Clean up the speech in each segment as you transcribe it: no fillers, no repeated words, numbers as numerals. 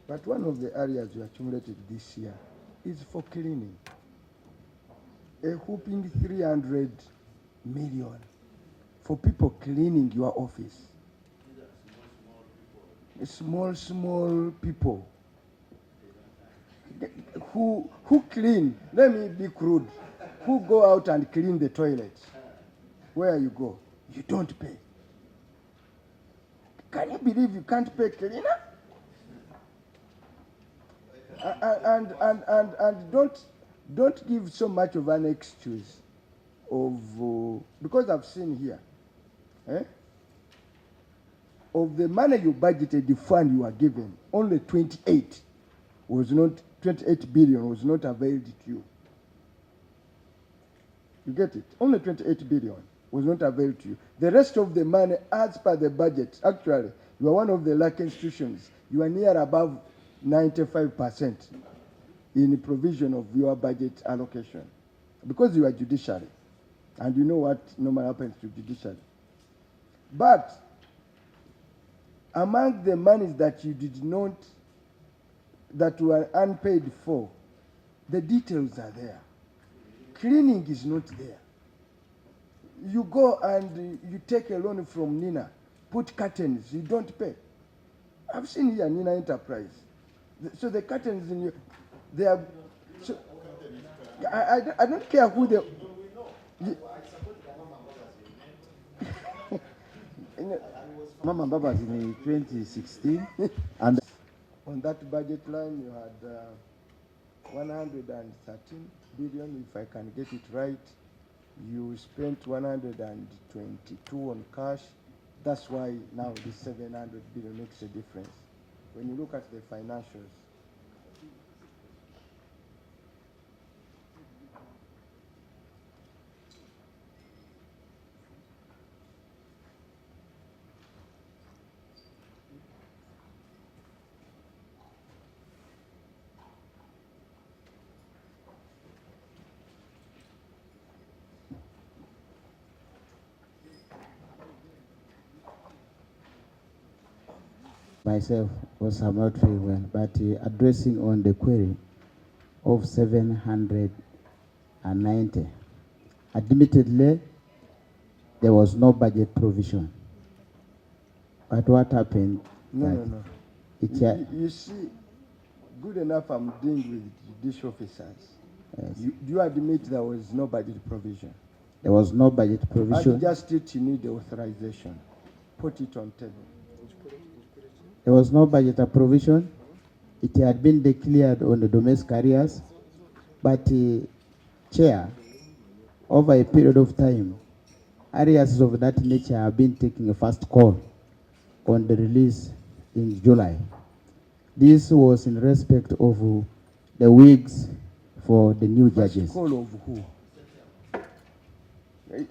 But one of the areas we accumulated this year is for cleaning. A whooping 300 million for people cleaning your office. Small people. Who clean? Let me be crude. Who go out and clean the toilets? Where you go? You don't pay. Can you believe you can't pay cleaner? And don't give so much of an excuse of because I've seen here, of the money you budgeted, the fund you are given, only 28 billion was not availed to you. You get it? Only 28 billion was not availed to you. The rest of the money, as per the budget, actually, you are one of the lucky institutions. You are near above 95% in the provision of your budget allocation because you are judiciary and you know what normally happens to judiciary. But among the monies that you did not, that were unpaid for, the details are there. Cleaning is not there. You go and you take a loan from Nina, put curtains, you don't pay. I've seen here Nina Enterprise. So the curtains in you, they are. So I don't care who they. Mama Baba's in 2016, and on that budget line you had 113 billion, if I can get it right. You spent 122 on cash. That's why now the 700 billion makes a difference. When you look at the financials, myself was I'm not very well, but addressing on the query of 790, admittedly, there was no budget provision. But what happened? No. You see, good enough I'm dealing with judicial officers. Yes. Do you admit there was no budget provision? There was no budget provision. And just it, you need the authorization. Put it on table. There was no budget provision. It had been declared on the domestic areas, but Chair, over a period of time, areas of that nature have been taking a first call on the release in July. This was in respect of the wigs for the new judges. First call of who?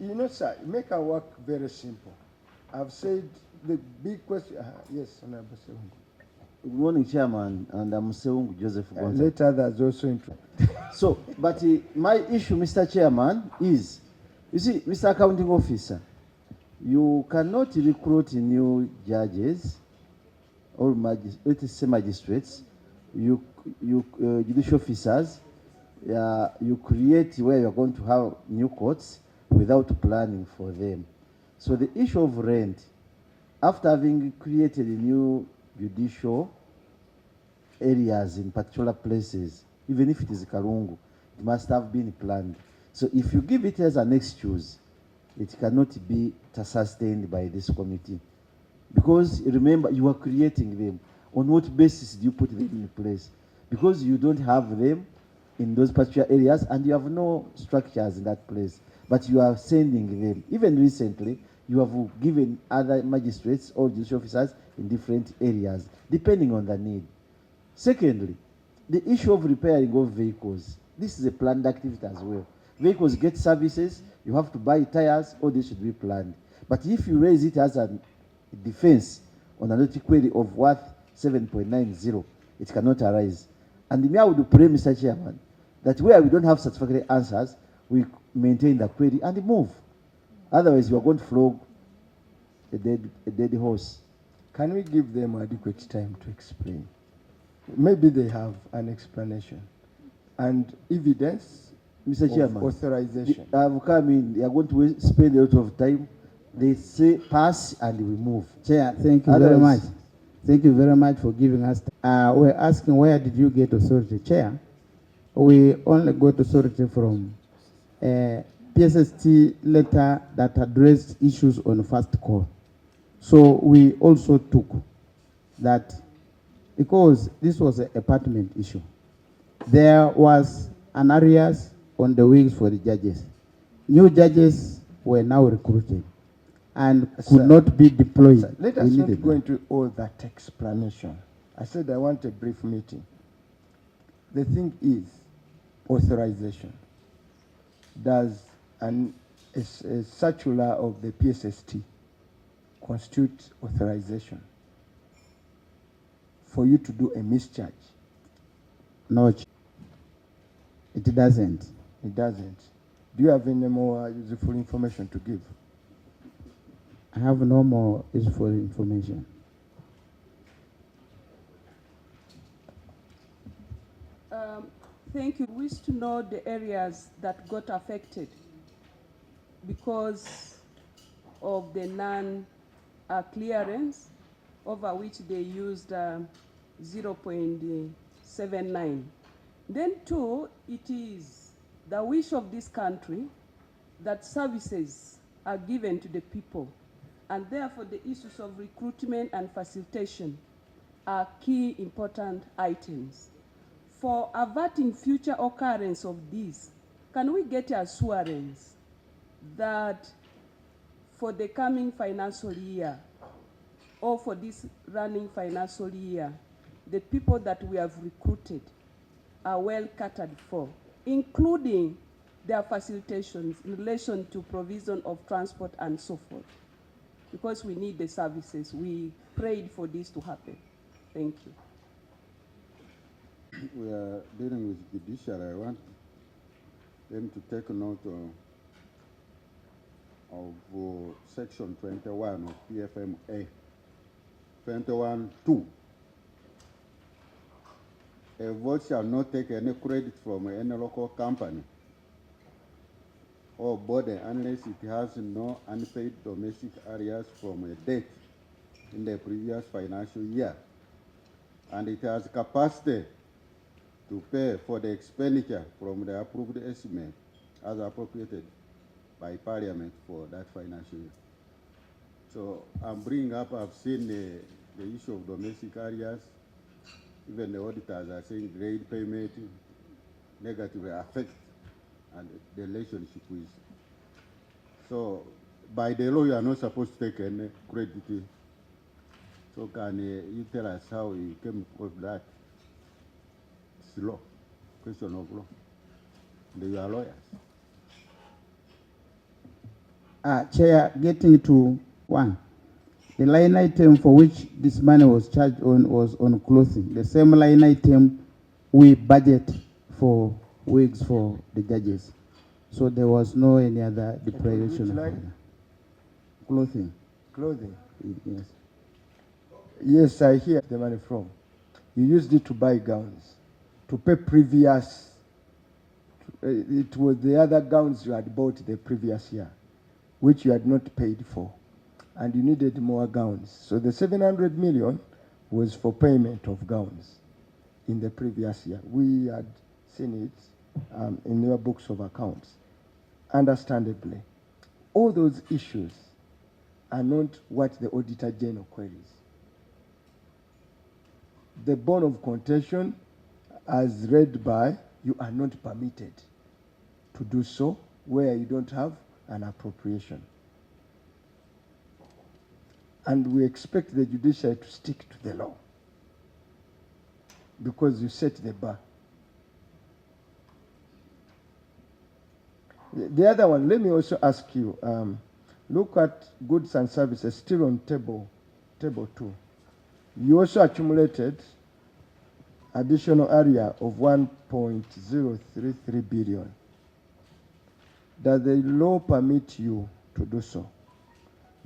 You know, sir, make our work very simple. I've said the big question. Yes, Honorable Sewungu. good morning, Chairman, and I'm Sewungu Joseph Gonza. Let others also interrupt. So, but my issue, Mr. Chairman, is, you see, Mr. Accounting Officer, you cannot recruit new judges or magistrates, judicial officers, you create where you're going to have new courts without planning for them. So the issue of rent, after having created new judicial areas in particular places, even if it is Karungu, it must have been planned. So if you give it as an excuse, it cannot be sustained by this committee. Because remember, you are creating them. On what basis do you put them in place? Because you don't have them in those particular areas and you have no structures in that place. But you are sending them. Even recently, you have given other magistrates or judicial officers in different areas, depending on the need. Secondly, the issue of repairing of vehicles. This is a planned activity as well. Vehicles get services, you have to buy tires, all this should be planned. But if you raise it as a defense on a naughty query of worth 7.90, it cannot arise. And me, I would pray, Mr. Chairman, that where we don't have satisfactory answers, we maintain the query and move. Otherwise, you are going to flog a dead horse. Can we give them adequate time to explain? Maybe they have an explanation and evidence Mr. of Chairman, authorization. I've come in, they are going to spend a lot of time. They say pass and we move. Chair, thank you very much. Others- Thank you very much for giving us. We're asking where did you get authority? Chair, we only got authority from a PSST letter that addressed issues on first call. So we also took that because this was an apartment issue. There was an arrears on the wigs for the judges. New judges were now recruited and could Sir, not be deployed. Sir, let We us not needed go them. into all that explanation. I said I want a brief meeting. The thing is authorization. Does a circular of the PSST constitute authorization for you to do a mischarge? No, it doesn't. It doesn't. Do you have any more useful information to give? I have no more useful information. Thank you. We wish to know the areas that got affected because of the non-clearance, over which they used 0.79. Then two, it is the wish of this country that services are given to the people, and therefore the issues of recruitment and facilitation are key important items. For averting future occurrence of this, can we get assurance that for the coming financial year or for this running financial year, the people that we have recruited are well catered for, including their facilitations in relation to provision of transport and so forth? Because we need the services. We prayed for this to happen. Thank you. We are dealing with judiciary. I want them to take note of section 21 of PFMA, 21(2). A vote shall not take any credit from any local company or body unless it has no unpaid domestic arrears from a date in the previous financial year, and it has capacity to pay for the expenditure from the approved estimate as appropriated by Parliament for that financial year. So I'm bringing up, I've seen the issue of domestic arrears. Even the auditors are saying grade payment negatively affect and the relationship with. So by the law, you are not supposed to take any credit. So can you tell us how you came with that? It's law, question of law. They are lawyers. Chair, getting to one, the line item for which this money was charged on was on clothing. The same line item we budget for wigs for the judges. So there was no any other deprivation of line? order. Clothing. Clothing. Yes. Yes, I hear the money from. You used it to buy gowns, to pay previous. It was the other gowns you had bought the previous year, which you had not paid for, and you needed more gowns. So the 700 million was for payment of gowns in the previous year. We had seen it in your books of accounts. Understandably, all those issues are not what the Auditor General queries. The bone of contention, as read by, you are not permitted to do so where you don't have an appropriation. And we expect the judiciary to stick to the law because you set the bar. The other one, let me also ask you, look at goods and services still on table 2. You also accumulated additional area of 1.033 billion. Does the law permit you to do so?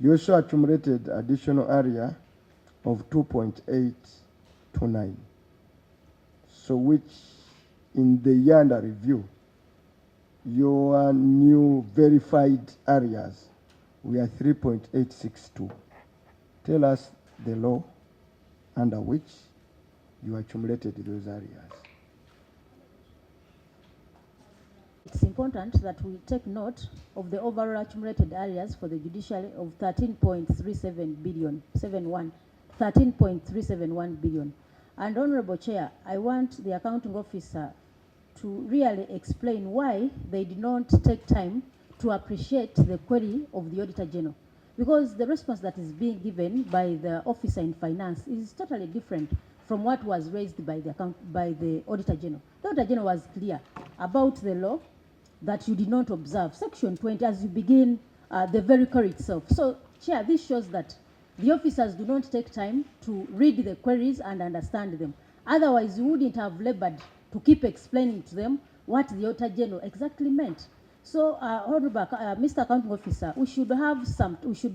You also accumulated additional area of 2.829. So which in the year under review, your new verified areas were 3.862. Tell us the law under which you accumulated those areas. It's important that we take note of the overall accumulated areas for the judiciary of 13.37 billion, 13.371 billion. And Honorable Chair, I want the accounting officer to really explain why they did not take time to appreciate the query of the Auditor General. Because the response that is being given by the officer in finance is totally different from what was raised by the Auditor General. The Auditor General was clear about the law that you did not observe. Section 20, as you begin the very query itself. So, Chair, this shows that the officers do not take time to read the queries and understand them. Otherwise, you wouldn't have labored to keep explaining to them what the Auditor General exactly meant. So, Honorable Mr. Accounting Officer, we should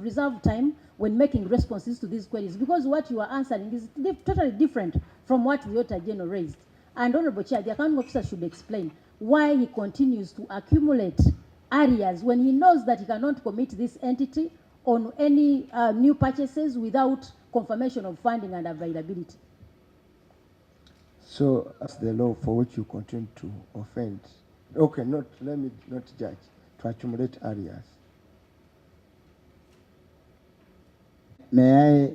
reserve time when making responses to these queries, because what you are answering is totally different from what the Auditor General raised. And Honorable Chair, the accounting officer should explain why he continues to accumulate areas when he knows that he cannot commit this entity on any new purchases without confirmation of funding and availability. So that's the law for which you continue to offend. Okay, let me not judge, to accumulate areas. May I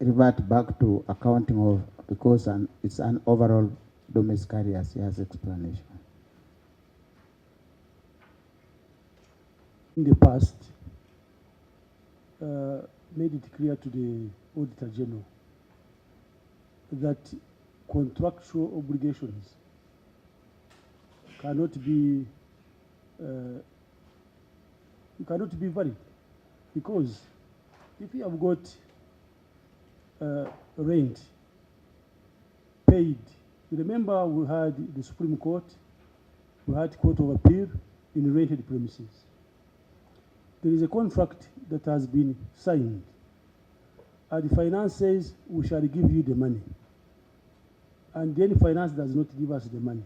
revert back to accounting of, because it's an overall domestic areas, he has explanation. In the past, made it clear to the Auditor General that contractual obligations cannot be valid, because if you have got rent paid, you remember we had the Supreme Court, we had Court of Appeal in rented premises. There is a contract that has been signed, and the finance says we shall give you the money, and then finance does not give us the money.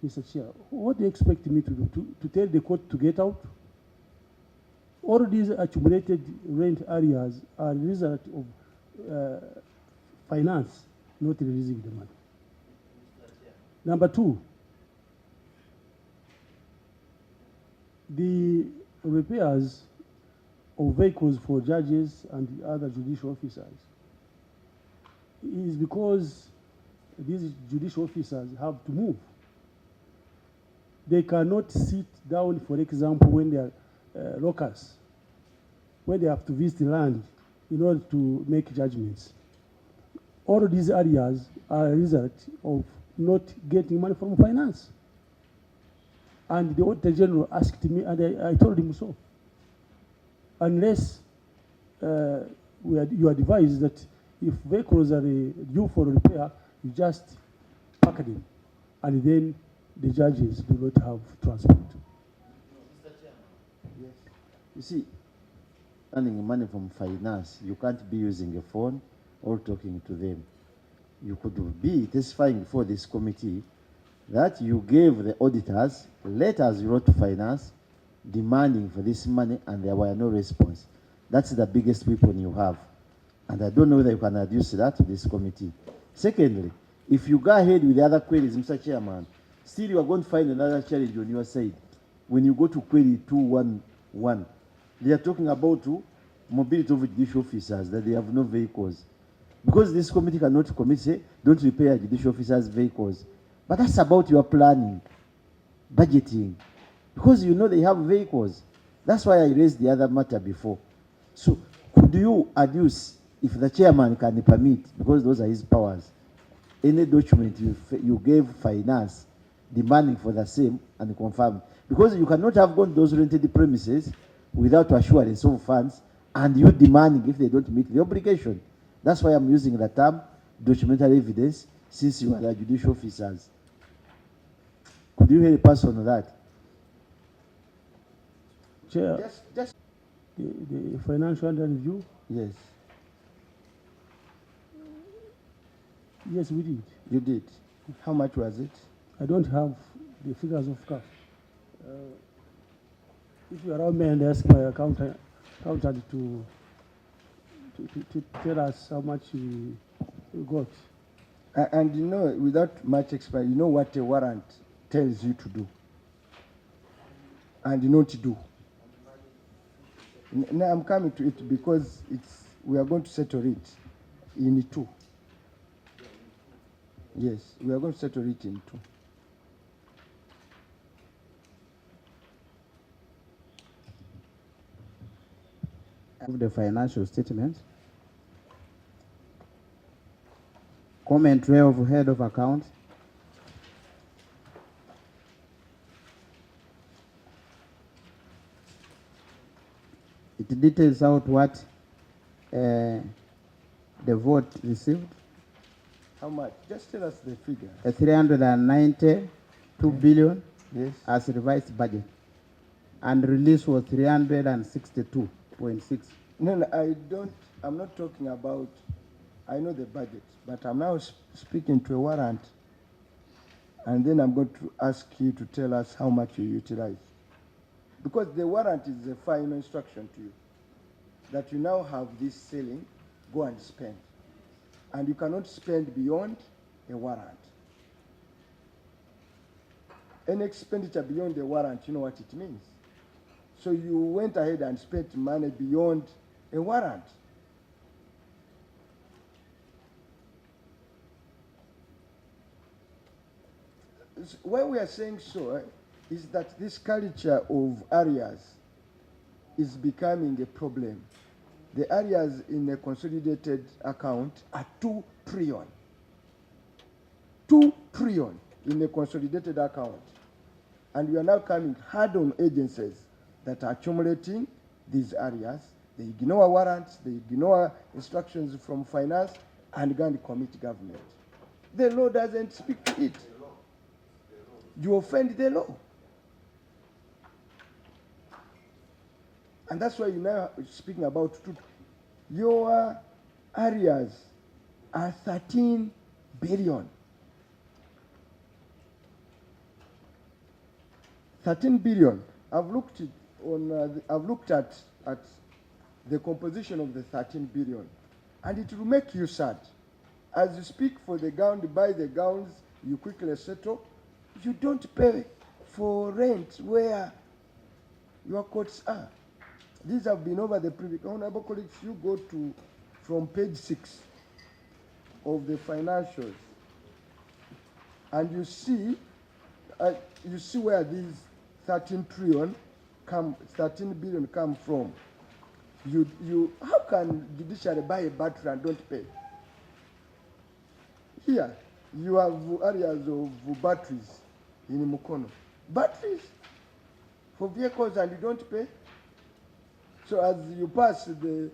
Mr. Chair, what do you expect me to do? To tell the court to get out? All these accumulated rent areas are a result of finance not releasing the money. Number two, the repairs of vehicles for judges and the other judicial officers is because these judicial officers have to move. They cannot sit down, for example, when they are locals, when they have to visit land in order to make judgments. All of these areas are a result of not getting money from finance. And the Auditor General asked me, and I told him so. Unless you advise that if vehicles are due for repair, you just pack them, and then the judges do not have transport. Yes. You see, earning money from finance, you can't be using a phone or talking to them. You could be testifying before this committee that you gave the auditors letters you wrote to finance demanding for this money, and there were no response. That's the biggest weapon you have. And I don't know whether you can adduce that to this committee. Secondly, if you go ahead with the other queries, Mr. Chairman, still you are going to find another challenge on your side. When you go to query 211, they are talking about mobility of judicial officers, that they have no vehicles. Because this committee cannot commit, say, don't repair judicial officers' vehicles. But that's about your planning, budgeting. Because you know they have vehicles. That's why I raised the other matter before. So could you adduce, if the chairman can permit, because those are his powers, any document you gave finance demanding for the same and confirm? Because you cannot have gone to those rented premises without assurance of funds, and you demanding if they don't meet the obligation. That's why I'm using the term documentary evidence, since you are the judicial officers. Could you help us on that? Chair, Just the financial under review, yes. Yes, we did. You did. How much was it? I don't have the figures of CAF. If you allow me and ask my accountant to tell us how much we got. And you know, without much explanation, you know what a warrant tells you to do and not to do. Now I'm coming to it because we are going to settle it in two. Yes, we are going to settle it in two. Of the financial statement. Commentary of head of account. It details out what the vote received. How much? Just tell us the figure. 392 billion Yes. as revised budget, and release was 362.6. No, I'm not talking about, I know the budget, but I'm now speaking to a warrant, and then I'm going to ask you to tell us how much you utilize. Because the warrant is the final instruction to you, that you now have this ceiling, go and spend. And you cannot spend beyond a warrant. Any expenditure beyond the warrant, you know what it means. So you went ahead and spent money beyond a warrant. Why we are saying so is that this culture of areas is becoming a problem. The areas in a consolidated account are 2 trillion. 2 trillion in a consolidated account. And we are now coming hard on agencies that are accumulating these areas. They ignore warrants, they ignore instructions from finance, and go and commit government. The law doesn't speak to it. You offend the law. And that's why you're now speaking about your areas are 13 billion. 13 billion. I've looked at the composition of the 13 billion, and it will make you sad. As you speak for the gown, buy the gowns, you quickly settle. You don't pay for rent where your courts are. These have been over the previous. Honorable colleagues, you go from page 6 of the financials, and you see where these 13 billion come from. How can judiciary buy a battery and don't pay? Here, you have areas of batteries in Mukono. Batteries for vehicles and you don't pay? So as you pass with the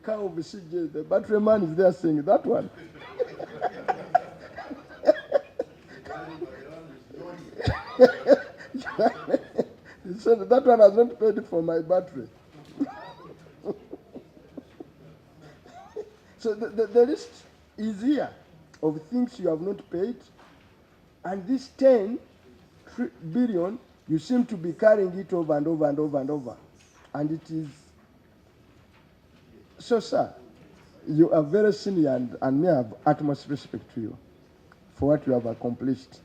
car of CJ, the battery man is there saying that one. So that one has not paid for my battery. So the list is here of things you have not paid, and this 10 billion, you seem to be carrying it over and over and over and over. And it is, so sir, you are very senior and may have utmost respect to you for what you have accomplished.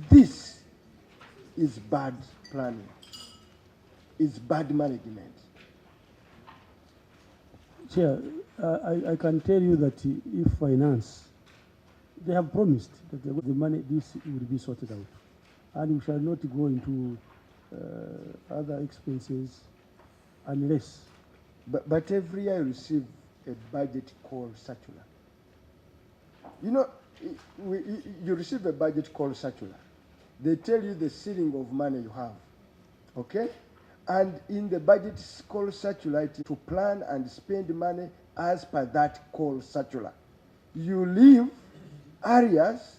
This is bad planning. It's bad management. Chair, I can tell you that if finance, they have promised that the money, this will be sorted out. And we shall not go into other expenses unless. But every year you receive a budget call circular. You know, you receive a budget call circular. They tell you the ceiling of money you have, okay? And in the budget call circular, to plan and spend money as per that call circular. You leave areas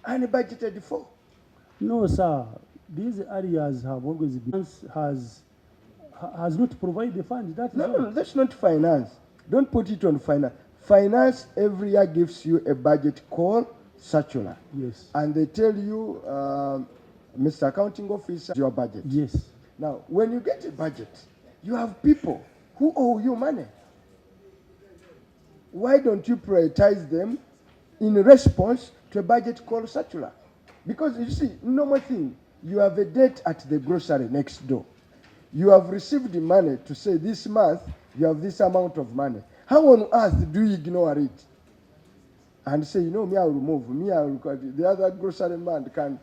unbudgeted for. No, sir. These areas have always been has not provided the funds. That is all. No, that's not finance. Don't put it on finance. Finance every year gives you a budget called circular. Yes. And they tell you, Mr. Accounting Officer, your budget. Yes. Now, when you get a budget, you have people who owe you money. Why don't you prioritize them in response to a budget called circular? Because you see, normal thing, you have a debt at the grocery next door. You have received the money to say this month you have this amount of money. How on earth do you ignore it? And say, you know, me, I'll remove, me, I'll, the other grocery man can.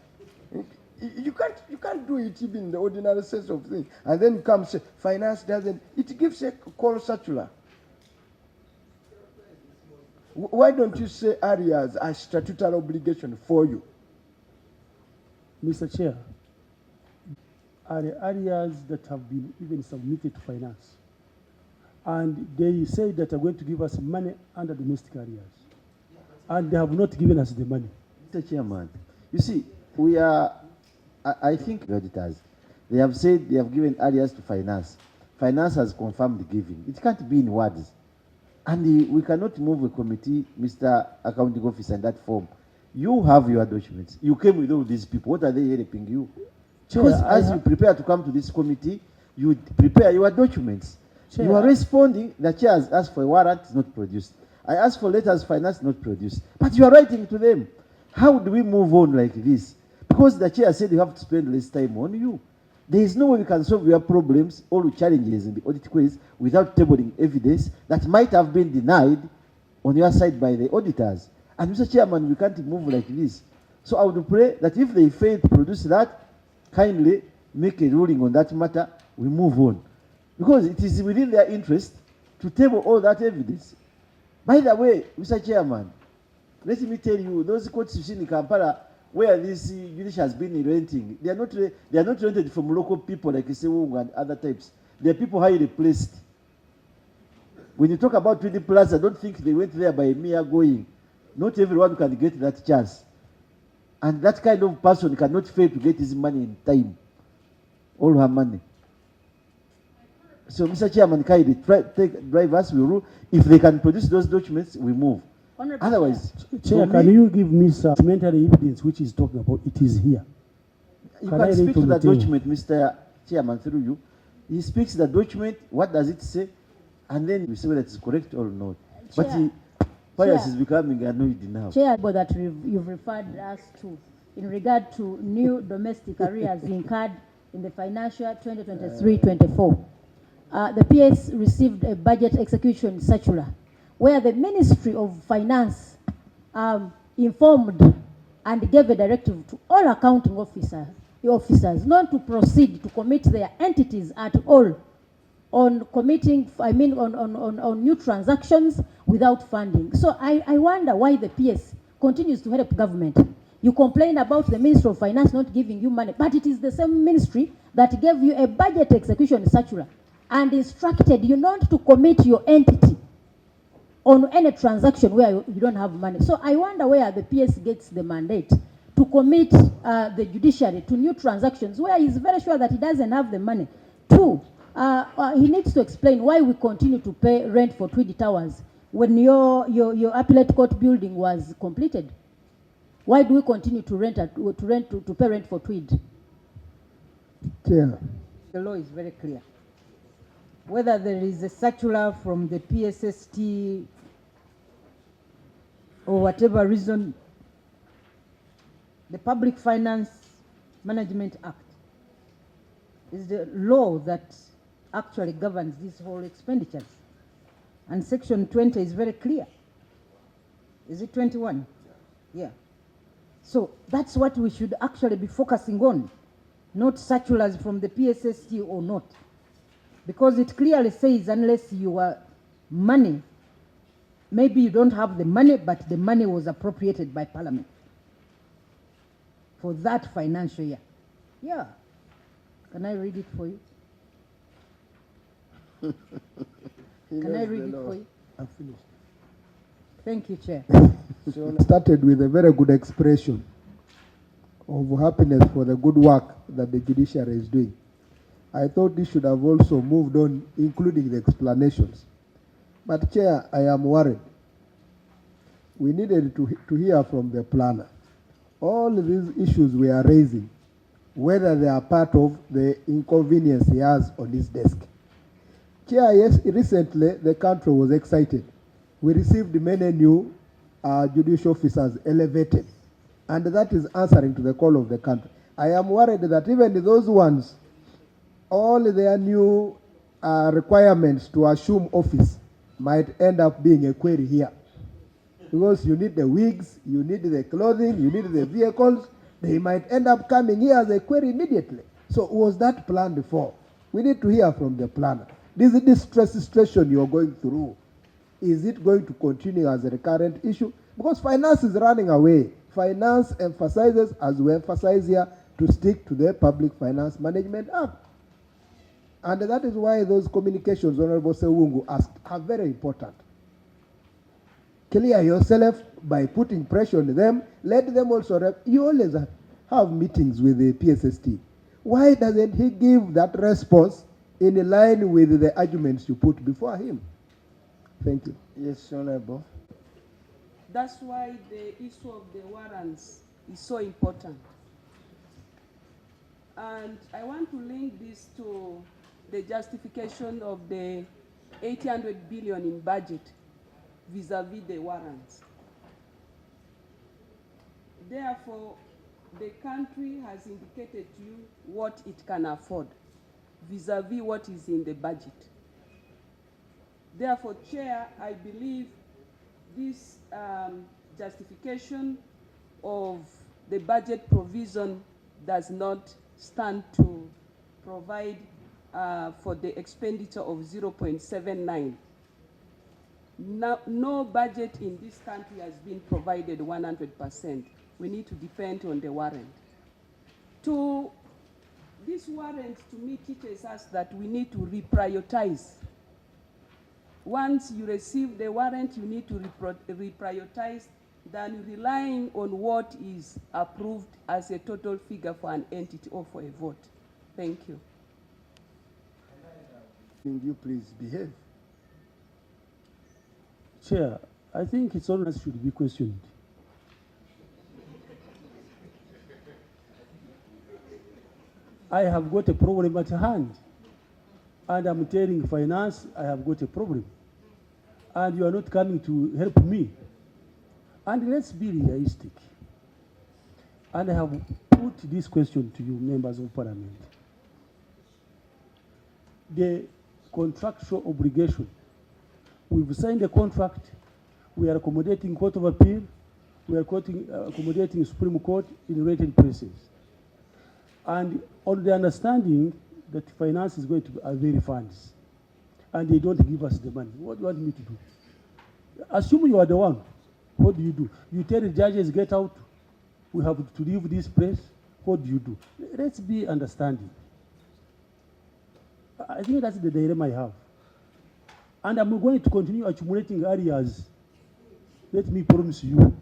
You can't do it even in the ordinary sense of things. And then you come say, finance doesn't, it gives a call circular. Why don't you say areas are statutory obligation for you? Mr. Chair, are the areas that have been even submitted to finance. And they say that they're going to give us money under domestic areas. And they have not given us the money. Mr. Chairman, you see, we are, I think the auditors, they have said they have given areas to finance. Finance has confirmed the giving. It can't be in words. And we cannot move a committee, Mr. Accounting Officer, in that form. You have your documents. You came with all these people. What are they helping you? Because as you prepare to come to this committee, you prepare your documents. Chair, you are responding. The chair has asked for a warrant, it's not produced. I asked for letters, finance, not produced. But you are writing to them. How do we move on like this? Because the chair said you have to spend less time on you. There is no way we can solve your problems or challenges in the audit quiz without tabling evidence that might have been denied on your side by the auditors. And Mr. Chairman, we can't move like this. So I would pray that if they fail to produce that, kindly make a ruling on that matter, we move on. Because it is within their interest to table all that evidence. By the way, Mr. Chairman, let me tell you, those courts you see in Kampala, where this judiciary has been renting, they are not rented from local people like Isewung and other types. They are people highly placed. When you talk about 20 plus, I don't think they went there by mere going. Not everyone can get that chance. And that kind of person cannot fail to get his money in time. All her money. So, Mr. Chairman, kindly drive us, we rule. If they can produce those documents, we move. Otherwise, Chair, can you give me supplementary evidence which is talking about it is here? You Can can I speak read to from the the table? document, Mr. Chairman, through you. He speaks the document, what does it say? And then we see whether it's correct or not. But Chair. Pius Chair. is becoming annoyed now. Chair, that you've referred us to in regard to new domestic arrears incurred in the financial 2023-24. The PS received a budget execution circular where the Ministry of Finance informed and gave a directive to all accounting officers not to proceed to commit their entities at all on committing, on new transactions without funding. So I wonder why the PS continues to help government. You complain about the Ministry of Finance not giving you money, but it is the same ministry that gave you a budget execution circular and instructed you not to commit your entity on any transaction where you don't have money. So I wonder where the PS gets the mandate to commit the judiciary to new transactions where he's very sure that he doesn't have the money. Two, he needs to explain why we continue to pay rent for Tweed Towers when your appellate court building was completed. Why do we continue to pay rent for Tweed? Chair. The law is very clear. Whether there is a circular from the PSST or whatever reason, the Public Finance Management Act is the law that actually governs these whole expenditures. And Section 20 is very clear. Is it 21? Yeah. So that's what we should actually be focusing on, not circulars from the PSST or not. Because it clearly says unless your money, maybe you don't have the money, but the money was appropriated by Parliament for that financial year. Yeah. Can I read it for you? Can I read it for you? I'm finished. Thank you, Chair. So started with a very good expression of happiness for the good work that the judiciary is doing. I thought this should have also moved on, including the explanations. But Chair, I am worried we needed to hear from the planner. All these issues we are raising, whether they are part of the inconvenience he has on his desk. Chair, yes, recently the country was excited. We received many new judicial officers elevated, and that is answering to the call of the country. I am worried that even those ones, all their new requirements to assume office might end up being a query here. Because you need the wigs, you need the clothing, you need the vehicles. They might end up coming here as a query immediately. So was that planned for? We need to hear from the planner. This distress situation you're going through, is it going to continue as a recurrent issue? Because finance is running away. Finance emphasizes, as we emphasize here, to stick to the Public Finance Management Act. And that is why those communications Honorable Sewungu asked are very important. Clear yourself by putting pressure on them. Let them also, you always have meetings with the PSST. Why doesn't he give that response in line with the arguments you put before him? Thank you. Yes, Honorable. That's why the issue of the warrants is so important. And I want to link this to the justification of the 800 billion in budget vis-a-vis the warrants. Therefore, the country has indicated to you what it can afford vis-a-vis what is in the budget. Therefore, Chair, I believe this justification of the budget provision does not stand to provide for the expenditure of 0.79. No budget in this country has been provided 100%. We need to depend on the warrant. This warrant to me teaches us that we need to reprioritize. Once you receive the warrant, you need to reprioritize than relying on what is approved as a total figure for an entity or for a vote. Thank you. Will you please behave? Chair, I think its owners should be questioned. I have got a problem at hand, and I'm telling finance I have got a problem, and you are not coming to help me. And let's be realistic. And I have put this question to you, members of parliament. The contractual obligation. We've signed a contract. We are accommodating Court of Appeal. We are accommodating Supreme Court in related places. And on the understanding that finance is going to avail funds, and they don't give us the money. What do you want me to do? Assume you are the one. What do? You tell the judges, get out. We have to leave this place. What do? Let's be understanding. I think that's the dilemma I have. And I'm going to continue accumulating areas. Let me promise you.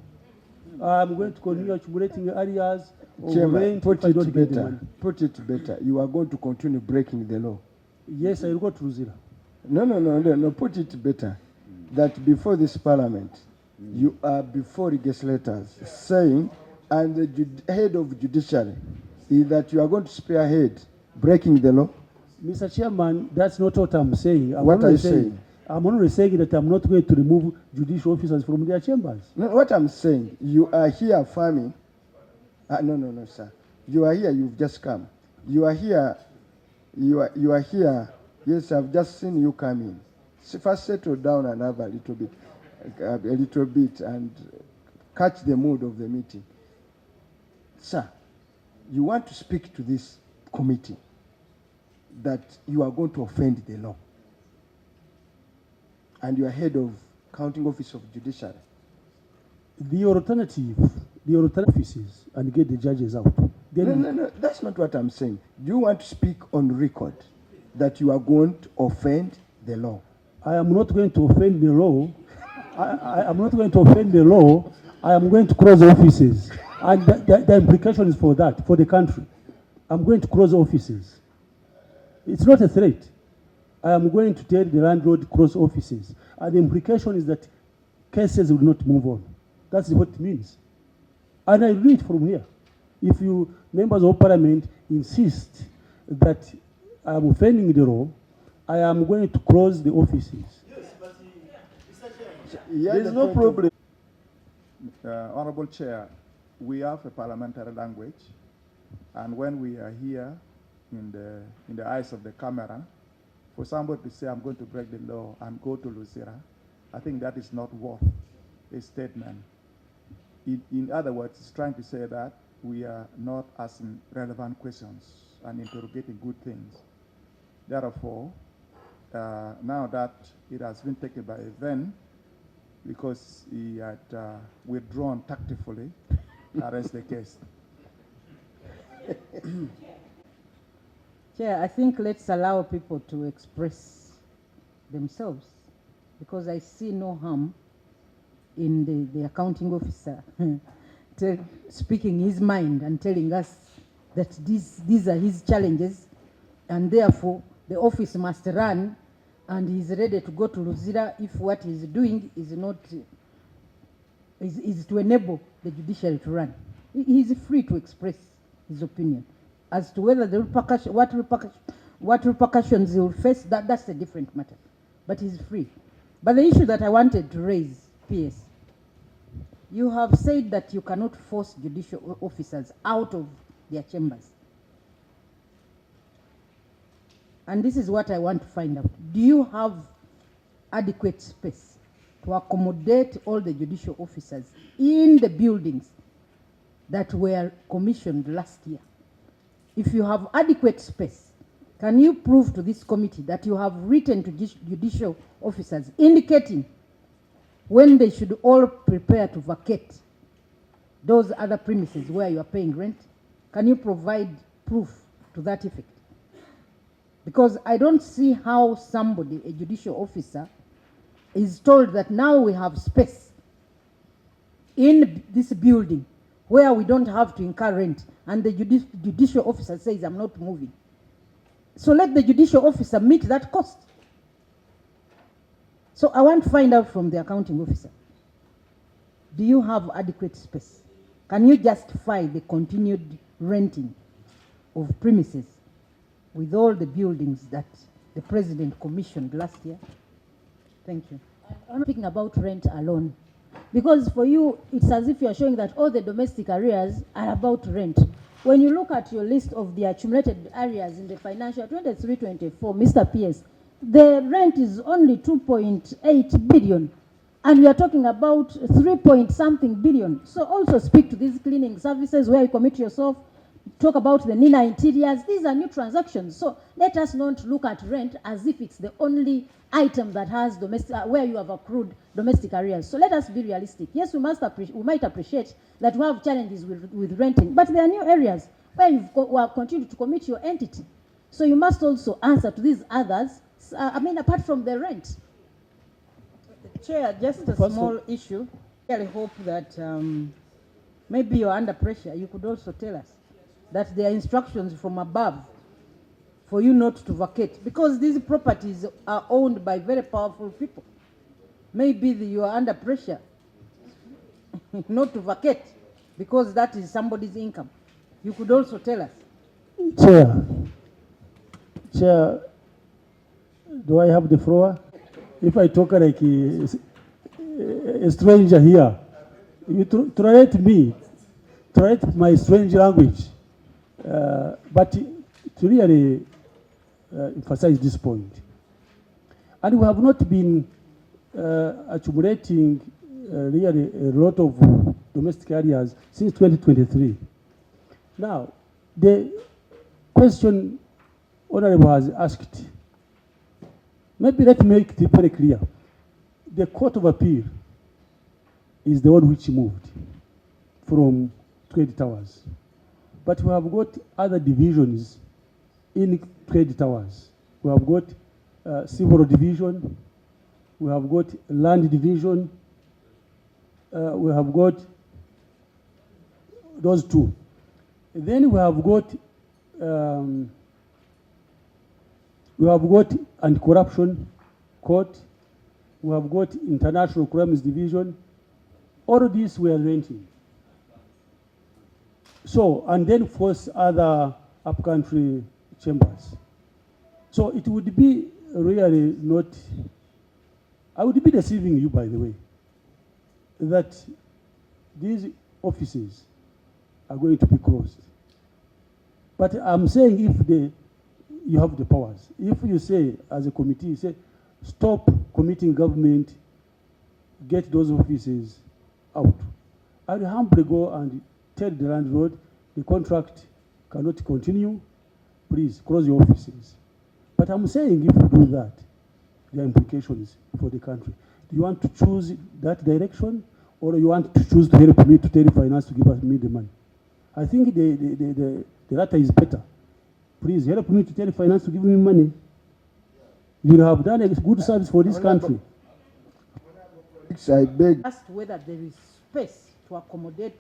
I'm going to continue accumulating areas. Chairman, put it better. Put it better. You are going to continue breaking the law. Yes, I will go to zero. No. Put it better. That before this parliament, you are before legislators saying, and the head of judiciary, is that you are going to spearhead breaking the law. Mr. Chairman, that's not what I'm saying. What are you saying? I'm only saying that I'm not going to remove judicial officers from their chambers. No, what I'm saying, you are here farming. No, sir. You are here, you've just come. You are here, you are here. Yes, I've just seen you come in. So first settle down and have a little bit and catch the mood of the meeting. Sir, you want to speak to this committee that you are going to offend the law. And you are head of counting office of judiciary. The alternative offices and get the judges out. No, that's not what I'm saying. Do you want to speak on record that you are going to offend the law? I am not going to offend the law. I am not going to offend the law. I am going to close offices. And the implication is for that, for the country. I'm going to close offices. It's not a threat. I am going to tell the landlord close offices. And the implication is that cases will not move on. That's what it means. And I read from here. If you members of parliament insist that I am offending the law, I am going to close the offices. There's no problem. Honorable Chair, we have a parliamentary language, and when we are here in the eyes of the camera, for somebody to say I'm going to break the law and go to Luzira, I think that is not worth a statement. In other words, it's trying to say that we are not asking relevant questions and interrogating good things. Therefore, now that it has been taken by Ven, because he had withdrawn tactfully, arrest the case. Chair, I think let's allow people to express themselves, because I see no harm in the accounting officer speaking his mind and telling us that these are his challenges, and therefore the office must run, and he's ready to go to Luzira if what he's doing is not is to enable the judiciary to run. He's free to express his opinion as to whether the what repercussions he will face. That's a different matter, but he's free. But the issue that I wanted to raise, PS, you have said that you cannot force judicial officers out of their chambers. And this is what I want to find out. Do you have adequate space to accommodate all the judicial officers in the buildings that were commissioned last year? If you have adequate space, can you prove to this committee that you have written to judicial officers indicating when they should all prepare to vacate those other premises where you are paying rent? Can you provide proof to that effect? Because I don't see how somebody, a judicial officer, is told that now we have space in this building where we don't have to incur rent, and the judicial officer says, I'm not moving. So let the judicial officer meet that cost. So I want to find out from the accounting officer, do you have adequate space? Can you justify the continued renting of premises with all the buildings that the president commissioned last year? Thank you. I'm speaking about rent alone, because for you, it's as if you're showing that all the domestic arrears are about rent. When you look at your list of the accumulated arrears in the financial 23-24, Mr. PS, the rent is only 2.8 billion, and we are talking about 3-point-something billion. So also speak to these cleaning services where you commit yourself. Talk about the Nina interiors. These are new transactions. So let us not look at rent as if it's the only item that has domestic, where you have accrued domestic arrears. So let us be realistic. Yes, we might appreciate that we have challenges with renting, but there are new areas where you've continued to commit your entity. So you must also answer to these others, apart from the rent. Chair, just a small issue. I really hope that maybe you're under pressure. You could also tell us that there are instructions from above for you not to vacate, because these properties are owned by very powerful people. Maybe you are under pressure not to vacate because that is somebody's income. You could also tell us. Chair, do I have the floor? If I talk like a stranger here, you tolerate my strange language. But to really emphasize this point, and we have not been accumulating really a lot of domestic areas since 2023. Now, the question Honorable has asked, maybe let's make it very clear. The Court of Appeal is the one which moved from Trade Towers. But we have got other divisions in Trade Towers. We have got Civil Division, we have got Land Division, we have got those two. Then we have got Anti-Corruption Court, we have got International Crimes Division, All of these were renting. So, and then force other upcountry chambers. So it would be really not, I would be deceiving you, by the way, that these offices are going to be closed. But I'm saying if you have the powers, if you say as a committee, say stop committing government, get those offices out. I will humbly go and tell the landlord the contract cannot continue, please close your offices. But I'm saying if you do that, there are implications for the country. Do you want to choose that direction, or you want to choose to help me to tell finance to give me the money? I think the latter is better. Please help me to tell finance to give me money. You have done a good service for this country. I beg. Asked whether there is space to accommodate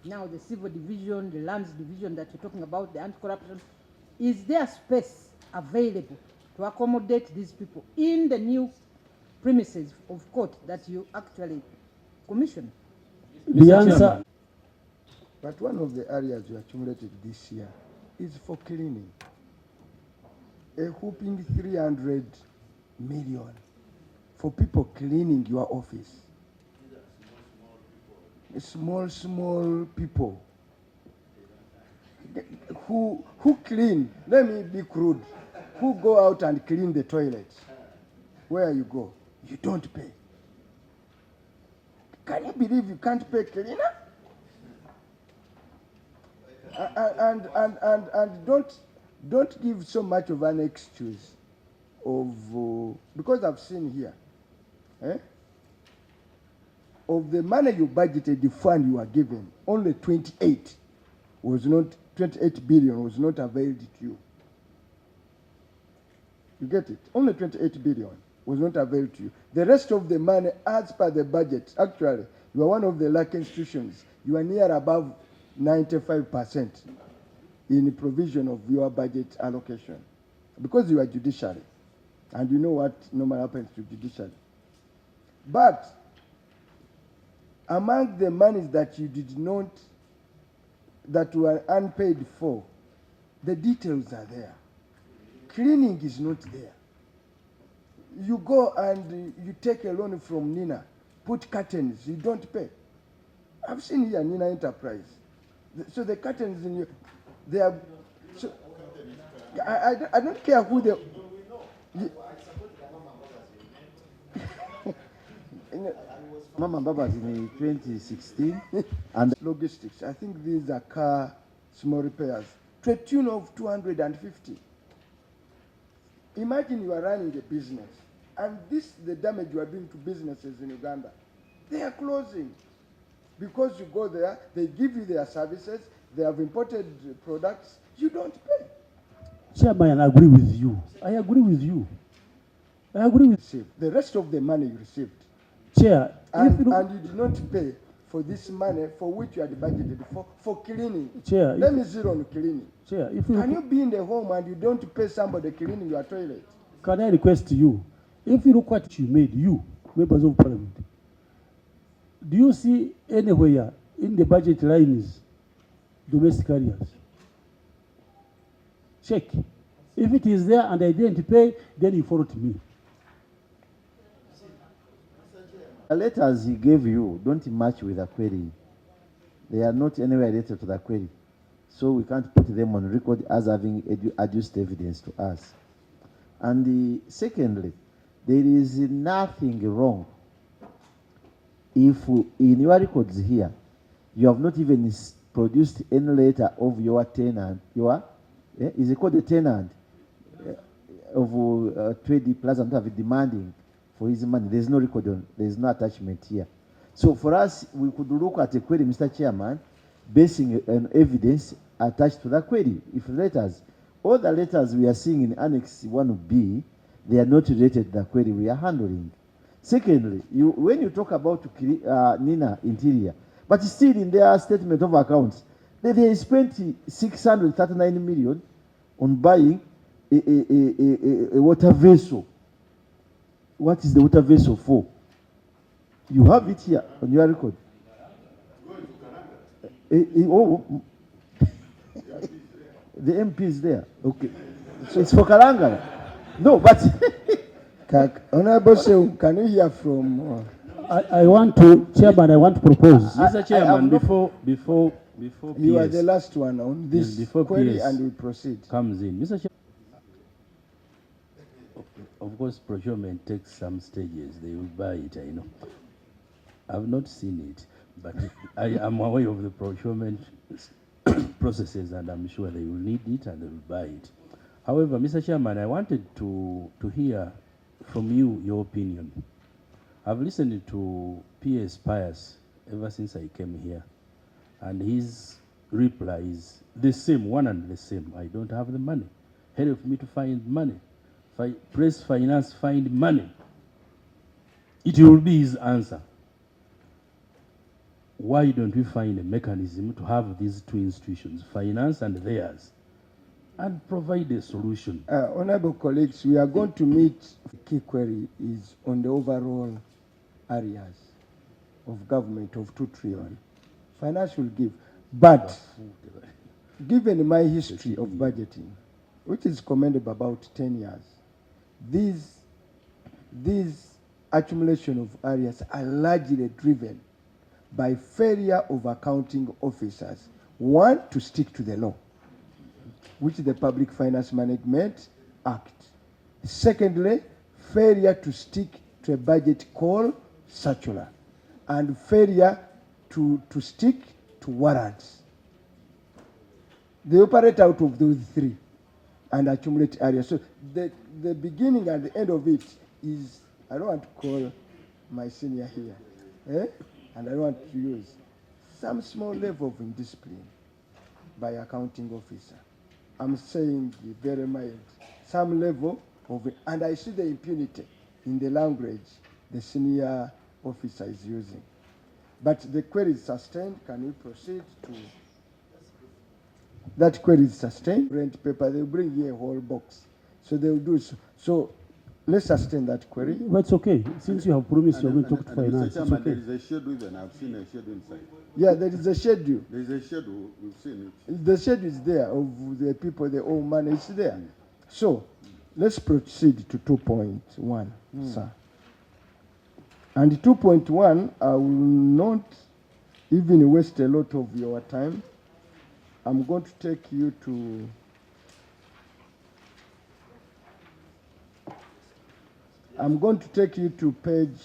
now the civil division, the lands division that you're talking about, the anti-corruption. Is there space available to accommodate these people in the new premises of court that you actually commissioned? The answer. But one of the areas you accumulated this year is for cleaning. A whooping 300 million for people cleaning your office. Small people. Who clean? Let me be crude. Who go out and clean the toilets? Where you go? You don't pay. Can you believe you can't pay cleaner? And don't give so much of an excuse of because I've seen here, of the money you budgeted, the fund you are given, only 28 billion was not availed to you. You get it? Only 28 billion was not availed to you. The rest of the money, as per the budget, actually, you are one of the lucky institutions. You are near above 95% in the provision of your budget allocation, because you are judiciary, and you know what normally happens to judiciary. But among the monies that you did not, that were unpaid for, the details are there. Cleaning is not there. You go and you take a loan from Nina, put curtains, you don't pay. I've seen here Nina Enterprise. So the curtains in you, they are. So I don't care who they. Mama Baba's in 2016 and Logistics. I think these are car small repairs to a tune of 250. Imagine you are running a business, and this the damage you are doing to businesses in Uganda. They are closing because you go there, they give you their services, they have imported products, you don't pay. Chairman, I agree with you. I agree with you. I agree with you. The rest of the money you received. Chair, and you did not pay for this money for which you had budgeted for cleaning. Chair, let me zero on cleaning. Chair, can you be in the home and you don't pay somebody cleaning your toilet? Can I request you, if you look what you made, you, members of parliament, do you see anywhere in the budget lines domestic areas? Check. If it is there and I didn't pay, then you forward me. the letters he gave you don't match with the query. They are not anywhere related to the query. So we can't put them on record as having adduced evidence to us. And secondly, there is nothing wrong if in your records here, you have not even produced any letter of your tenant, is it called a tenant of Trade Plaza demanding for his money. There's no record on, there's no attachment here. So for us, we could look at a query, Mr. Chairman, basing on evidence attached to that query. If letters, all the letters we are seeing in Annex 1B, they are not related to the query we are handling. Secondly, when you talk about Nina Interior, but still in their statement of accounts, they spent 639 million on buying a water vessel. What is the water vessel for? You have it here on your record. Oh, the MP is there. Okay. So it's for Kalanga. No, but Honorable Seun, can you hear from? I want to, Chairman, I want to propose. I- Mr. Chairman, no- before You are the PS last one on this before query, PS and we proceed. comes in, Mr. Chairman, of course, procurement takes some stages. They will buy it, I know. I've not seen it, but I am aware of the procurement processes, and I'm sure they will need it and they will buy it. However, Mr. Chairman, I wanted to hear from you your opinion. I've listened to PS Pius ever since I came here, and his reply is the same, one and the same. I don't have the money. Help me to find money. Press finance, find money. It will be his answer. Why don't we find a mechanism to have these two institutions, finance and theirs, and provide a solution? Honorable colleagues, we are going to meet. The key query is on the overall areas of government of 2 trillion. Finance will give. But given my history of budgeting, which is commendable about 10 years, these accumulation of areas are largely driven by failure of accounting officers, one, to stick to the law, which is the Public Finance Management Act. Secondly, failure to stick to a budget call circular, and failure to stick to warrants. They operate out of those three and accumulate areas. So the beginning and the end of it is, I don't want to call my senior here, and I don't want to use some small level of indiscipline by accounting officer. I'm saying very mild, some level of it, and I see the impunity in the language the senior officer is using. But the query is sustained. Can we proceed to? That query is sustained. Rent paper, they'll bring here a whole box. So they'll do so. So let's sustain that query. But it's okay. Since you have promised you're going to talk to And finance, Mr. it's Chairman, okay. there is a schedule even. I've seen a schedule inside. Yeah, there is a schedule. There is a schedule. We've seen it. The schedule is there of the people, they owe money, it's there. So let's proceed to 2.1, sir. And 2.1, I will not even waste a lot of your time. I'm going to take you to page,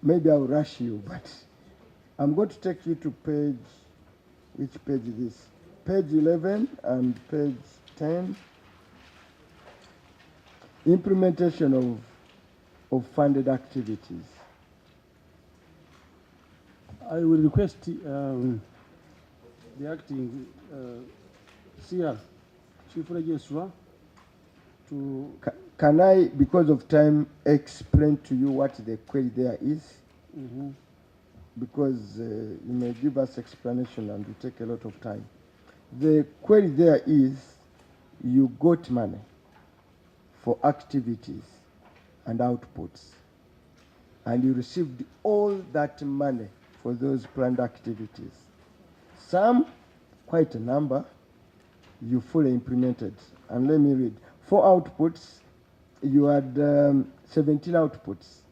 maybe I'll rush you, but I'm going to take you to page, which page is this? Page 11 and page 10. Implementation of funded activities. I will request the acting CR, Chief Registrar, to Can I, because of time, explain to you what the query there is? Because you may give us explanation and it will take a lot of time. The query there is, you got money for activities and outputs, and you received all that money for those planned activities. Some, quite a number, you fully implemented. And let me read. 4 outputs, you had 17 outputs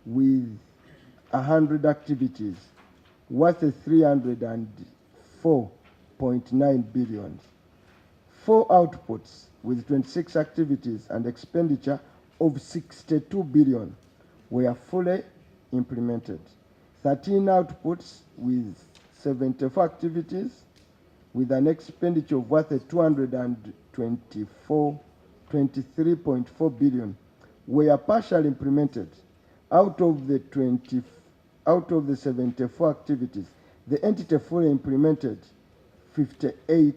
with 100 activities worth 304.9 billion. 4 outputs with 26 activities and expenditure of 62 billion were fully implemented. 13 outputs with 74 activities with an expenditure of worth 23.4 billion were partially implemented. Out of the 74 activities, the entity fully implemented 58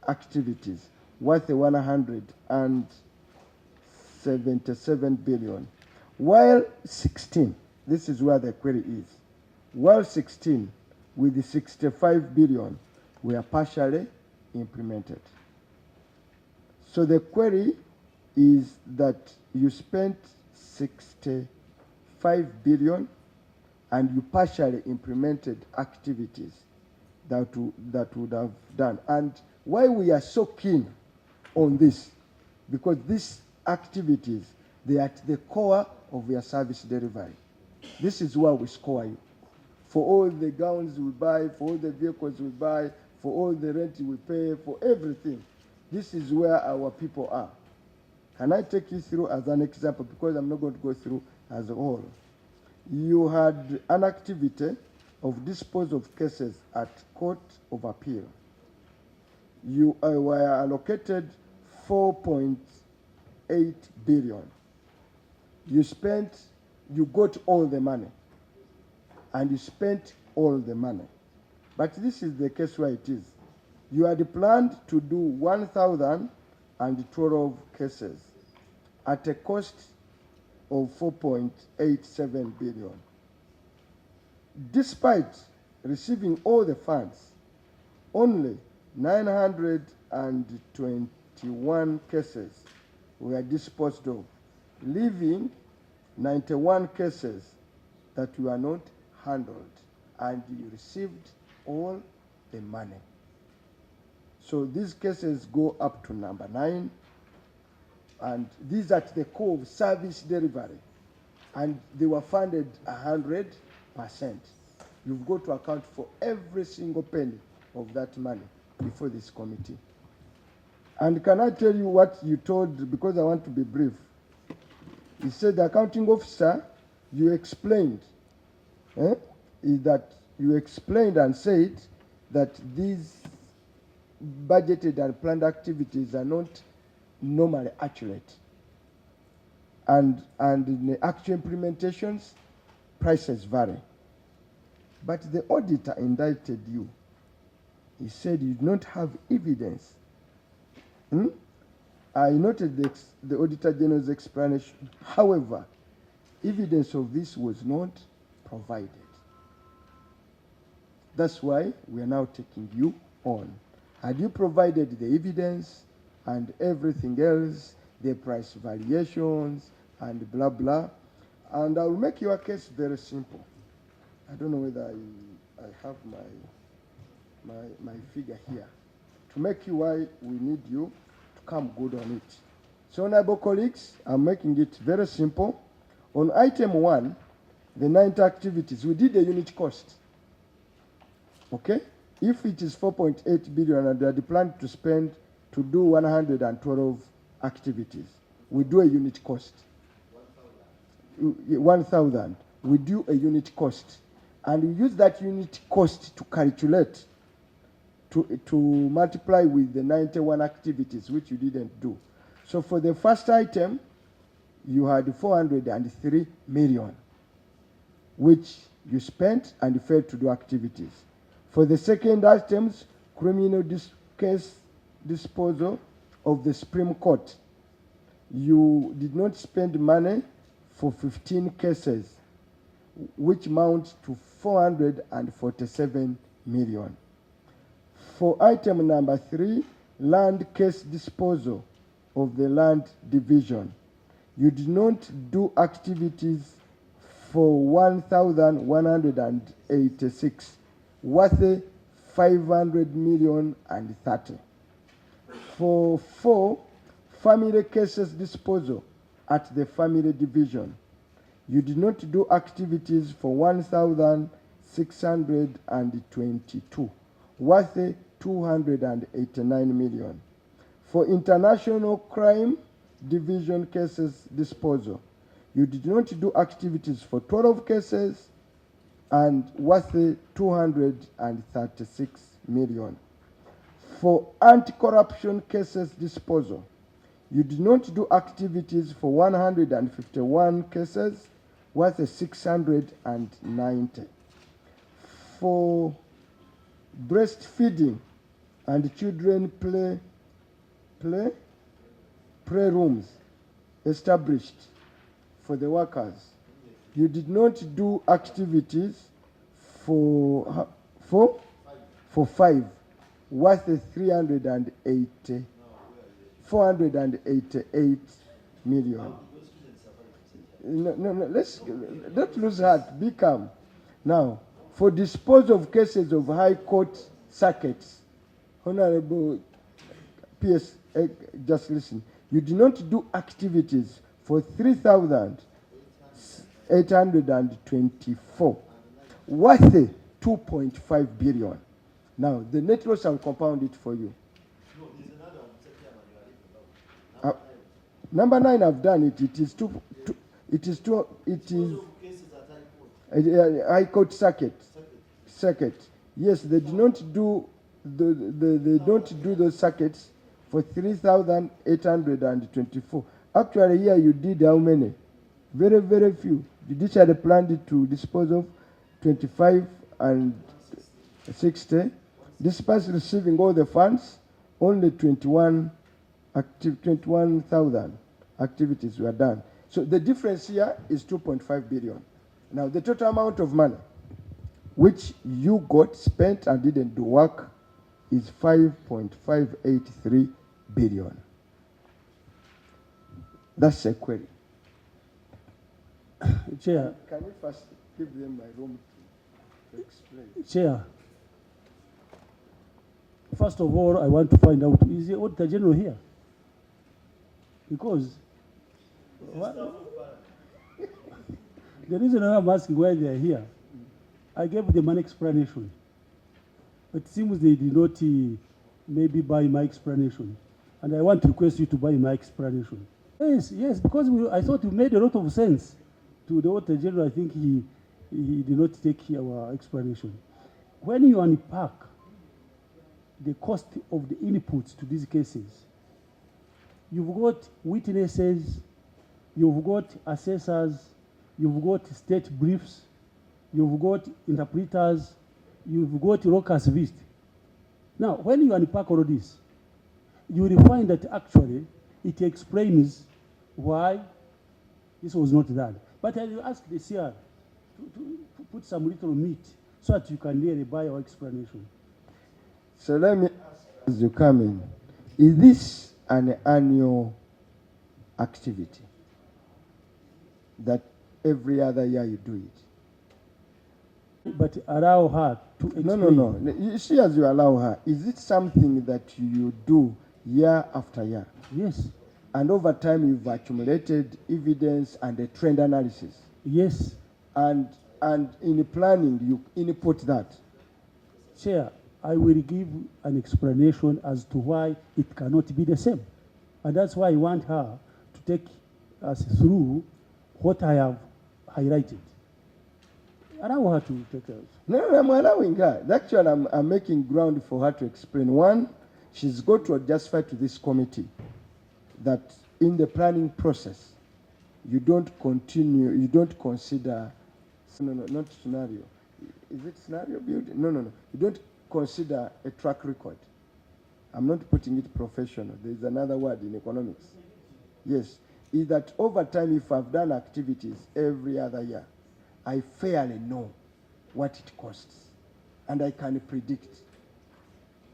activities worth 177 billion, while 16, this is where the query is, while 16 with the 65 billion were partially implemented. So the query is that you spent 65 billion and you partially implemented activities that would have done. And why we are so keen on this, because these activities, they are at the core of your service delivery. This is where we score you. For all the gowns we buy, for all the vehicles we buy, for all the rent we pay, for everything. This is where our people are. Can I take you through as an example, because I'm not going to go through as a whole. You had an activity of disposal of cases at Court of Appeal. You were allocated 4.8 billion. You got all the money, and you spent all the money. But this is the case where it is. You had planned to do 1,012 cases at a cost of 4.87 billion. Despite receiving all the funds, only 921 cases were disposed of, leaving 91 cases that were not handled, and you received all the money. So these cases go up to number 9, and these are at the core of service delivery, and they were funded 100%. You've got to account for every single penny of that money before this committee. And can I tell you what you told, because I want to be brief. You said, the accounting officer, you explained, is that you explained and said that these budgeted and planned activities are not normally accurate. And in the actual implementations, prices vary. But the auditor indicted you. He said you do not have evidence. I noted the Auditor General's explanation. However, evidence of this was not provided. That's why we are now taking you on. Had you provided the evidence and everything else, the price variations and blah, blah, and I will make your case very simple. I don't know whether I have my figure here. To make you why we need you to come good on it. So, honorable colleagues, I'm making it very simple. On item 1, the 90 activities, we did a unit cost. Okay? If it is 4.8 billion and they had planned to spend to do 112 activities, we do a unit cost. 1,000. We do a unit cost. And we use that unit cost to calculate, to multiply with the 91 activities, which you didn't do. So for the first item, you had 403 million, which you spent and failed to do activities. For the second items, criminal case disposal of the Supreme Court, you did not spend money for 15 cases, which amounts to 447 million. For item number 3, land case disposal of the land division, you did not do activities for 1,186, worth 500 million and 30. For 4, family cases disposal at the family division, you did not do activities for 1,622, worth 289 million. For international crime division cases disposal, you did not do activities for 12 cases and worth 236 million. For anti-corruption cases disposal, you did not do activities for 151 cases, worth 690. For breastfeeding and children play rooms established for the workers, you did not do activities for 5, worth 488 million. No, let's not lose heart. Be calm. Now, for dispose of cases of High Court circuits, Honorable PS, just listen. You did not do activities for 3,824, worth 2.5 billion. Now, the net loss, I'll compound it for you. Number 9, I've done it. It is High Court circuit. Yes, they do not do they don't do those circuits for 3,824. Actually, here you did how many? Very, very few. Judiciary planned it to dispose of 25 and 60. Despite receiving all the funds, only 21,000 activities were done. So the difference here is 2.5 billion. Now, the total amount of money which you got spent and didn't do work is 5.583 billion. That's a query. Chair. Can you first give them my room to explain? Chair. First of all, I want to find out, is the Auditor General here? Because the reason I'm asking why they are here, I gave them an explanation. It seems they did not maybe buy my explanation. And I want to request you to buy my explanation. Yes, because I thought you made a lot of sense. To the Auditor General, I think he did not take our explanation. When you unpack the cost of the inputs to these cases, you've got witnesses, you've got assessors, you've got state briefs, you've got interpreters, you've got locus vist. Now, when you unpack all of this, you will find that actually it explains why this was not done. But I will ask the CR to put some little meat so that you can really buy our explanation. So let me ask as you come in, is this an annual activity that every other year you do it? But allow her to explain. No. You see, as you allow her, is it something that you do year after year? Yes. And over time you've accumulated evidence and a trend analysis? Yes. And in planning you input that? Chair, I will give an explanation as to why it cannot be the same. And that's why I want her to take us through what I have highlighted. Allow her to take us. No, I'm allowing her. Actually, I'm making ground for her to explain. One, she's got to justify to this committee that in the planning process, you don't consider, not scenario. Is it scenario building? No. You don't consider a track record. I'm not putting it professional. There's another word in economics. Yes, is that over time, if I've done activities every other year, I fairly know what it costs. And I can predict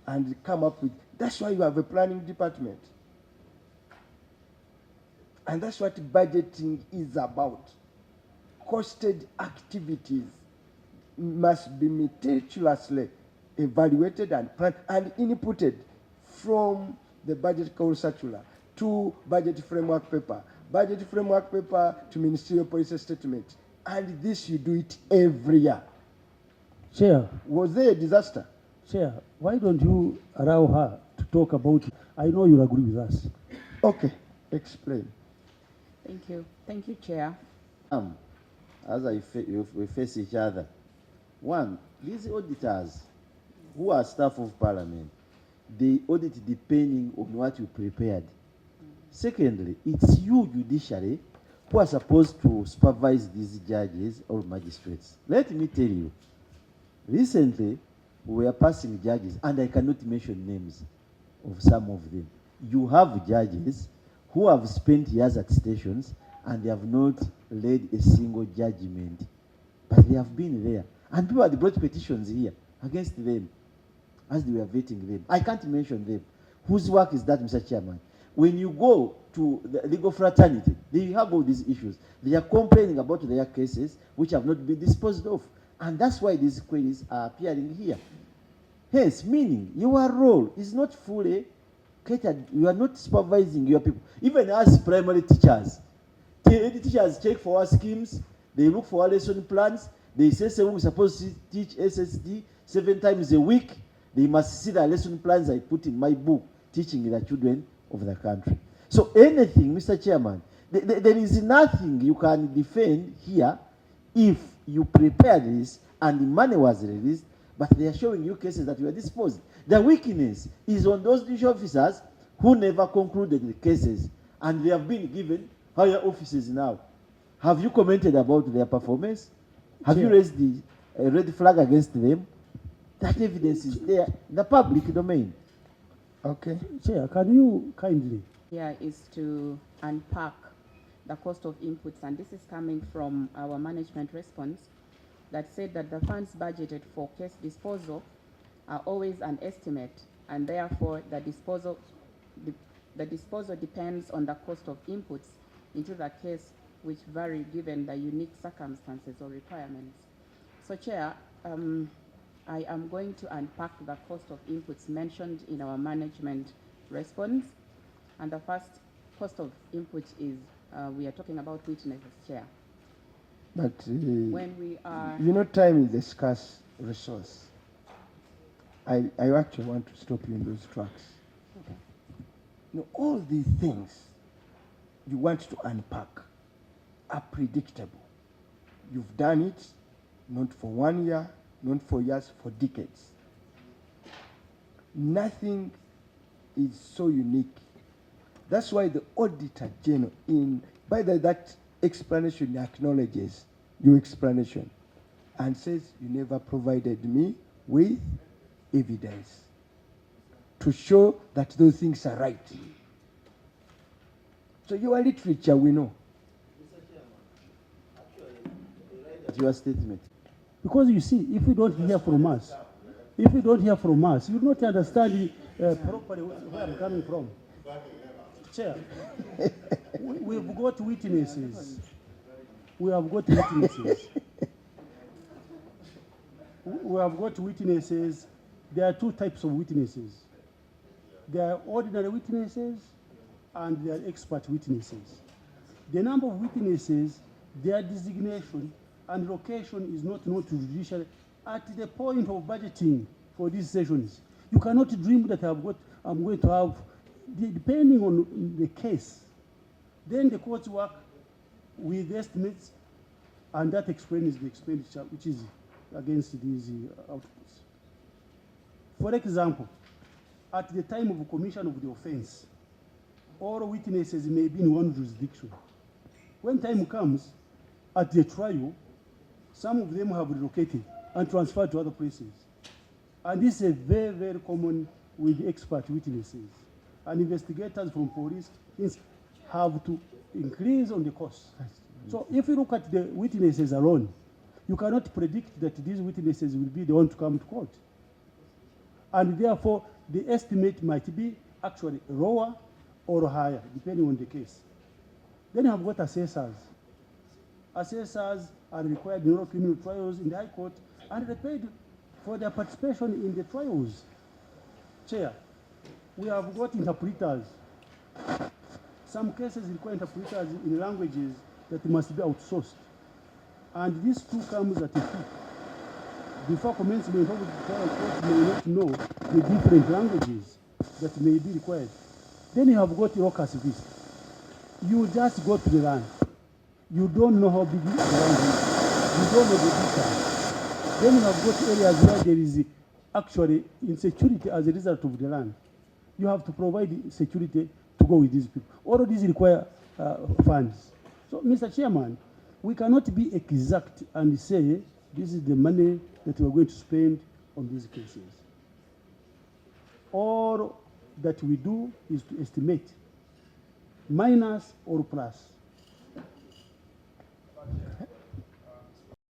and come up with, that's why you have a planning department. And that's what budgeting is about. Costed activities must be meticulously evaluated and planned and inputted from the budget council circular to budget framework paper to ministerial policy statement. And this you do it every year. Chair. Was there a disaster? Chair, why don't you allow her to talk about it? I know you'll agree with us. Okay, explain. Thank you. Thank you, Chair. As we face each other, one, these auditors who are staff of parliament, they audit depending on what you prepared. Secondly, it's you judiciary who are supposed to supervise these judges or magistrates. Let me tell you, recently we were passing judges, and I cannot mention names of some of them. You have judges who have spent years at stations and they have not led a single judgment, but they have been there. And people had brought petitions here against them as they were vetting them. I can't mention them. Whose work is that, Mr. Chairman? When you go to the legal fraternity, they have all these issues. They are complaining about their cases which have not been disposed of. And that's why these queries are appearing here. Hence, meaning your role is not fully catered. You are not supervising your people. Even as primary teachers, teachers check for our schemes, they look for our lesson plans, they say we're supposed to teach SSD 7 times a week. They must see the lesson plans I put in my book, teaching the children of the country. So anything, Mr. Chairman, there is nothing you can defend here if you prepare this and the money was released, but they are showing you cases that you are disposed. The weakness is on those judicial officers who never concluded the cases, and they have been given higher offices now. Have you commented about their performance? Have you raised the red flag against them? That evidence is there in the public domain. Okay. Chair, can you kindly? Here is to unpack the cost of inputs, and this is coming from our management response that said that the funds budgeted for case disposal are always an estimate, and therefore the disposal depends on the cost of inputs into the case, which vary given the unique circumstances or requirements. So, Chair, I am going to unpack the cost of inputs mentioned in our management response. And the first cost of input is, we are talking about witnesses, Chair. But When we are... you know, time is a scarce resource. I actually want to stop you in those tracks. Okay. You know, all these things you want to unpack are predictable. You've done it, not for 1 year, not for years, for decades. Nothing is so unique. That's why the Auditor General, by that explanation, acknowledges your explanation and says you never provided me with evidence to show that those things are right. So your literature, we know. Your statement. Because you see, if you don't hear from us, you will not understand properly where I'm coming from. Chair, we've got witnesses. We have got witnesses. We have got witnesses. There are two types of witnesses. There are ordinary witnesses and there are expert witnesses. The number of witnesses, their designation and location is not known to judiciary at the point of budgeting for these sessions. You cannot dream that I'm going to have, depending on the case, then the courts work with estimates, and that explains the expenditure which is against these outputs. For example, at the time of commission of the offense, all witnesses may be in one jurisdiction. When time comes, at the trial, some of them have relocated and transferred to other places. And this is very, very common with expert witnesses. And investigators from police have to increase on the cost. So if you look at the witnesses alone, you cannot predict that these witnesses will be the one to come to court. And therefore, the estimate might be actually lower or higher, depending on the case. Then you have got assessors. Assessors are required in all criminal trials in the High Court, and they paid for their participation in the trials. Chair, we have got interpreters. Some cases require interpreters in languages that must be outsourced. And this too comes at a fee. Before commencement of the trial, court may not know the different languages that may be required. Then you have got locus visa. You just go to the land. You don't know how big the land is. You don't know the details. Then you have got areas where there is actually insecurity as a result of the land. You have to provide security to go with these people. All of these require funds. So, Mr. Chairman, we cannot be exact and say this is the money that we are going to spend on these cases. All that we do is to estimate, minus or plus.